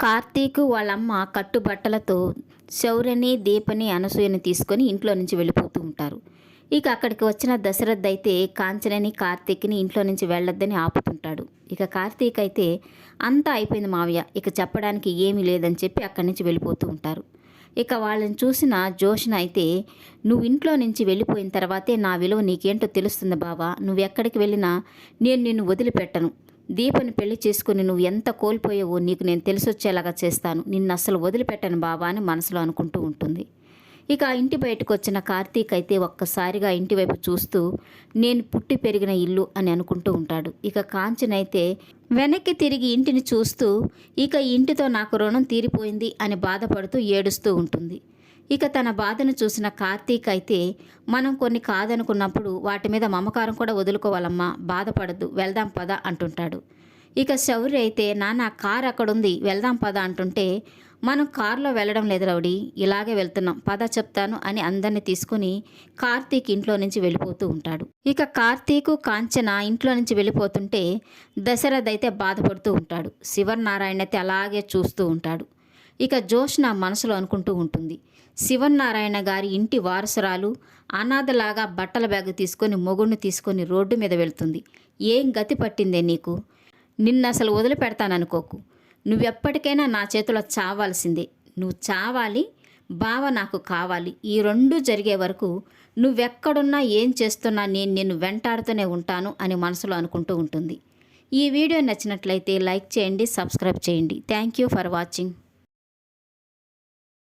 కార్తీక్ వాళ్ళమ్మ కట్టుబట్టలతో శౌర్యని, దీపని, అనసూయని తీసుకొని ఇంట్లో నుంచి వెళ్ళిపోతూ ఉంటారు. ఇక అక్కడికి వచ్చిన దశరథ్ అయితే కాంచనని, కార్తీక్ని ఇంట్లో నుంచి వెళ్ళొద్దని ఆపుతుంటాడు. ఇక కార్తీక్ అయితే అంతా అయిపోయింది మావయ్య, ఇక చెప్పడానికి ఏమీ లేదని చెప్పి అక్కడి నుంచి వెళ్ళిపోతూ ఉంటారు. ఇక వాళ్ళని చూసిన జోష్న అయితే, నువ్వు ఇంట్లో నుంచి వెళ్ళిపోయిన తర్వాతే నా విలువ నీకేంటో తెలుస్తుంది బావా, నువ్వు ఎక్కడికి వెళ్ళినా నేను నిన్ను వదిలిపెట్టను. దీపని పెళ్లి చేసుకుని నువ్వు ఎంత కోల్పోయావో నీకు నేను తెలిసొచ్చేలాగా చేస్తాను, నిన్ను అస్సలు వదిలిపెట్టను బాబా అని మనసులో అనుకుంటూ ఉంటుంది. ఇక ఆ ఇంటి బయటకు వచ్చిన కార్తీక్ అయితే ఒక్కసారిగా ఇంటివైపు చూస్తూ నేను పుట్టి పెరిగిన ఇల్లు అని అనుకుంటూ ఉంటాడు. ఇక కాంచన అయితే వెనక్కి తిరిగి ఇంటిని చూస్తూ ఇక ఇంటితో నాకు రుణం తీరిపోయింది అని బాధపడుతూ ఏడుస్తూ ఉంటుంది. ఇక తన బాధను చూసిన కార్తీక్ అయితే మనం కొన్ని కాదనుకున్నప్పుడు వాటి మీద మమకారం కూడా వదులుకోవాలమ్మా, బాధపడద్దు, వెళ్దాం పద అంటుంటాడు. ఇక శౌర్య అయితే నాన్న కార్ అక్కడుంది వెళ్దాం పద అంటుంటే, మనం కారులో వెళ్ళడం లేదు రౌడీ, ఇలాగే వెళ్తున్నాం పద చెప్తాను అని అందరినీ తీసుకుని కార్తీక్ ఇంట్లో నుంచి వెళ్ళిపోతూ ఉంటాడు. ఇక కార్తీకు, కాంచన ఇంట్లో నుంచి వెళ్ళిపోతుంటే దశరథ్ అయితే బాధపడుతూ ఉంటాడు. శివనారాయణ అయితే అలాగే చూస్తూ ఉంటాడు. ఇక జోష్న మనసులో అనుకుంటూ ఉంటుంది, శివనారాయణ గారి ఇంటి వారసురాలు అనాథలాగా బట్టల బ్యాగు తీసుకొని మొగుడిని తీసుకొని రోడ్డు మీద వెళ్తుంది. ఏం గతి పట్టిందే నీకు, నిన్ను అసలు వదిలిపెడతాననుకోకు, నువ్వెప్పటికైనా నా చేతిలో చావాల్సిందే, నువ్వు చావాలి, బావ నాకు కావాలి, ఈ రెండూ జరిగే వరకు నువ్వెక్కడున్నా ఏం చేస్తున్నా నేను నిన్ను వెంటాడుతూనే ఉంటాను అని మనసులో అనుకుంటూ ఉంటుంది. ఈ వీడియో నచ్చినట్లయితే లైక్ చేయండి, సబ్స్క్రైబ్ చేయండి. Thank you for watching.